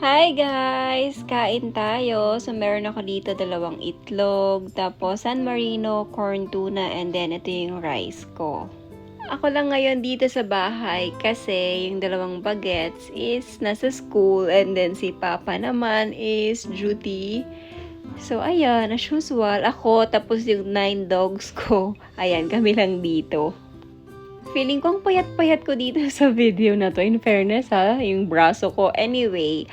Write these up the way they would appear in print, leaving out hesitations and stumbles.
Hi guys! Kain tayo. So, meron ako dito dalawang itlog, tapos San Marino, corn tuna, and then ito yung rice ko. Ako lang ngayon dito sa bahay kasi yung dalawang bagets is nasa school and then si Papa naman is duty. So, ayan, as usual, ako tapos yung 9 dogs ko. Ayan, kami lang dito. Feeling ko ang payat-payat ko dito sa video na to. In fairness ha, yung braso ko. Anyway,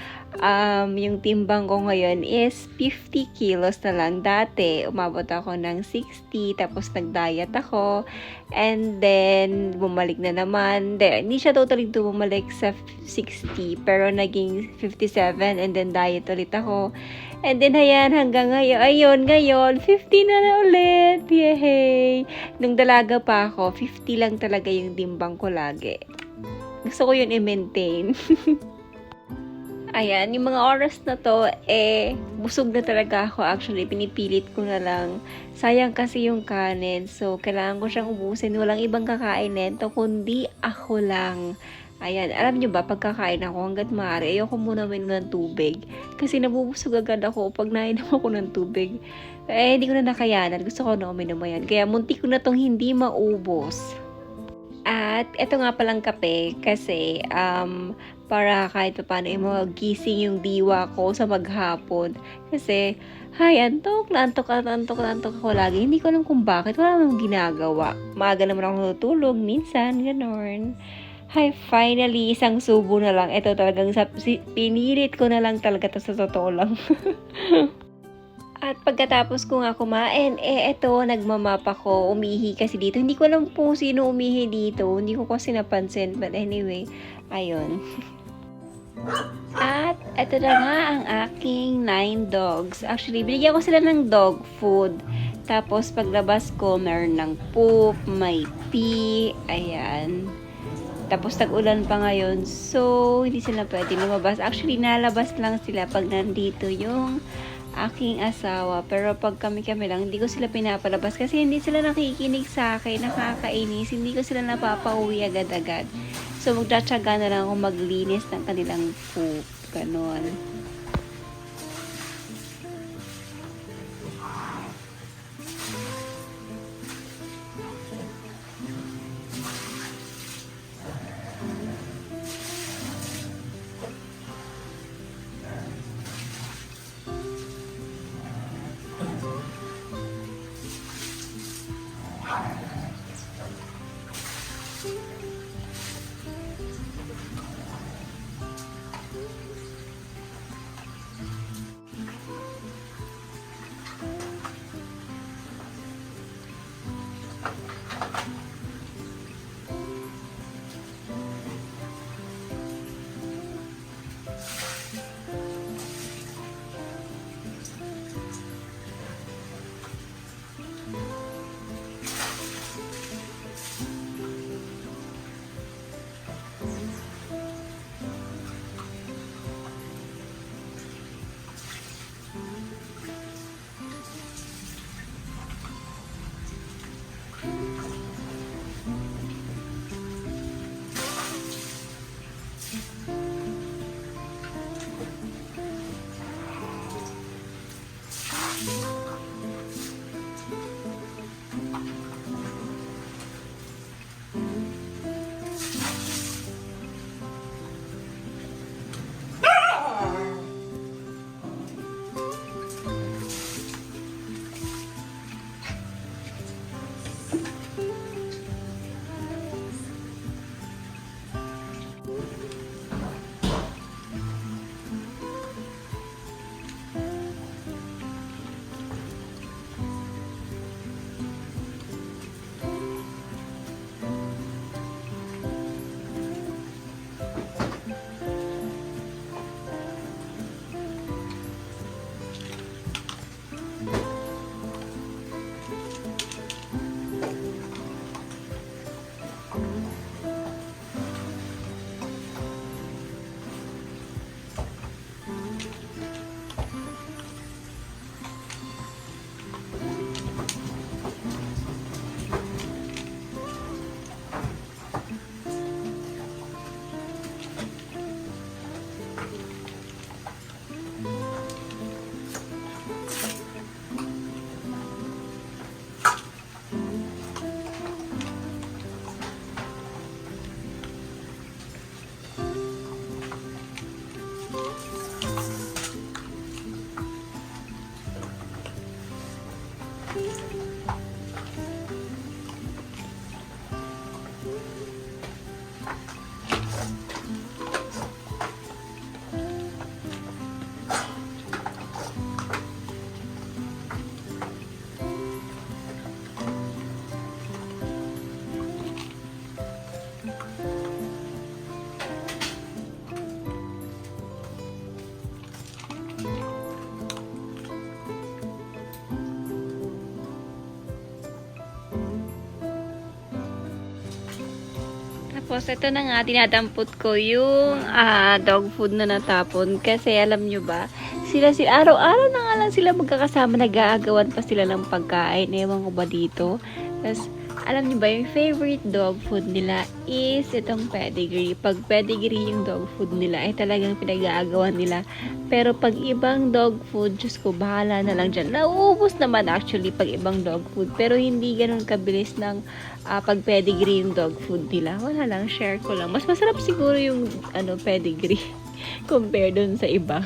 yung timbang ko ngayon is 50 kilos na lang. Dati, umabot ako ng 60, tapos nag-diet ako. And then, bumalik na naman. Hindi siya totally bumalik sa 60, pero naging 57 and then diet ulit ako. And then, ayan, hanggang ngayon, ngayon, 50 na ulit. Yay! Nung dalaga pa ako, 50 lang talaga yung timbang ko lagi. Gusto ko yun i-maintain. Ayan, yung mga oras na to, busog na talaga ako. Actually, pinipilit ko na lang. Sayang kasi yung kanin. So, kailangan ko siyang ubusin. Walang ibang kakain nito, kundi ako lang. Ayan, alam nyo ba, pagkakain ako hanggat maaari, ayoko muna uminom ng tubig. Kasi nabubusog agad ako pag nainom ako ng tubig. Hindi ko na nakayanan. Gusto ko na uminom yan. Kaya muntik ko na tong hindi maubos. At ito nga palang kape kasi para kahit paano magising yung diwa ko sa maghapon. Kasi, antok ako lagi. Hindi ko alam kung bakit. Wala namang ginagawa. Maaga naman ako natutulog. Minsan, ganon. Finally, isang subo na lang. Ito talagang pinilit ko na lang talaga to sa totoo lang. At pagkatapos ko nga kumain, eto, nagmamap ako, umihi kasi dito. Hindi ko alam po sino umihi dito. Hindi ko kasi napansin. But anyway, ayun. At eto na nga ang aking 9 dogs. Actually, binigyan ko sila ng dog food. Tapos paglabas ko, meron ng poop, may pee, ayan. Tapos tag-ulan pa ngayon, so hindi sila pwede lumabas. Actually, nalabas lang sila pag nandito yung aking asawa. Pero pag kami lang, hindi ko sila pinapalabas kasi hindi sila nakikinig sa akin, nakakainis. Hindi ko sila napapauwi agad-agad. So, magtatsaga na lang ako maglinis ng kanilang poop. Ganon. Tapos, ito na nga, tinadampot ko yung dog food na natapon. Kasi, alam nyo ba, sila araw-araw na nga lang sila magkakasama, nag-aagawan pa sila ng pagkain. Ewan ko ba dito? Tapos, alam nyo ba, yung favorite dog food nila is itong pedigree. Pag pedigree yung dog food nila, ay talagang pinag-aagawan nila. Pero pag ibang dog food, Diyos ko, bahala na lang dyan. Nauubos naman actually pag ibang dog food. Pero hindi ganun kabilis ng pag pedigree yung dog food nila. Wala lang, share ko lang. Mas masarap siguro yung pedigree compare dun sa iba.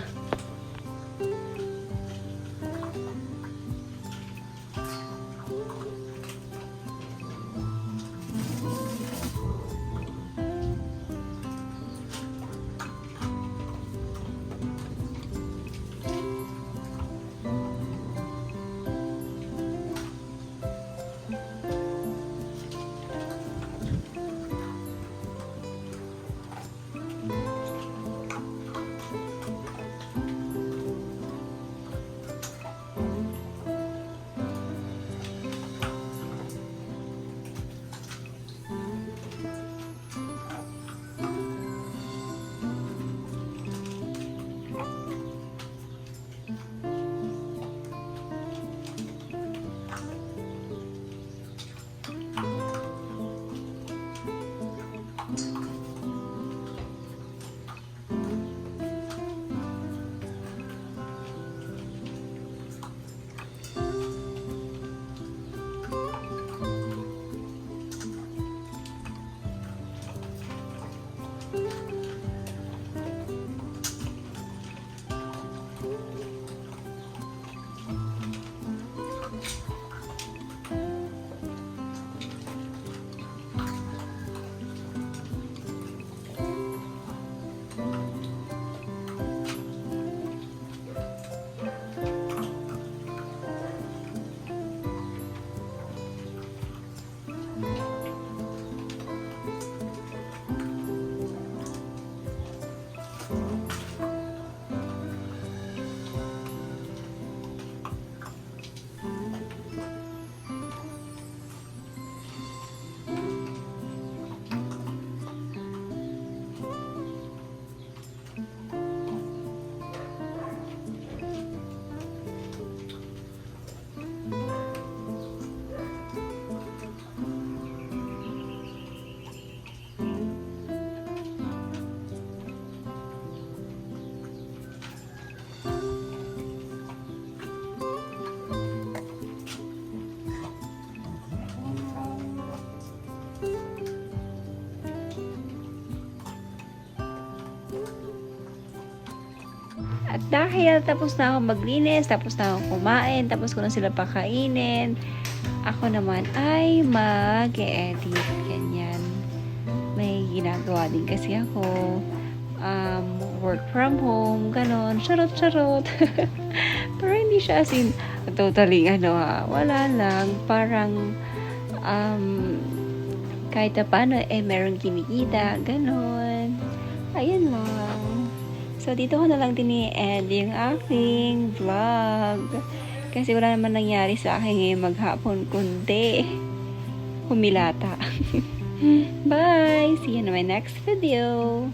At dahil tapos na ako maglinis, tapos na ako kumain, tapos ko na sila pakainin, ako naman ay mag-edit, ganyan. May ginagawa din kasi ako, work from home, ganon, charot-charot. Pero hindi siya as in, totally, wala lang, parang, kahit na paano, meron kinikita, ganon. Ayun lang. So, dito ko na lang din i-end yung aking vlog. Kasi wala naman nangyari sa akin ngayong maghapon, kundi humilata. Bye! See you in my next video!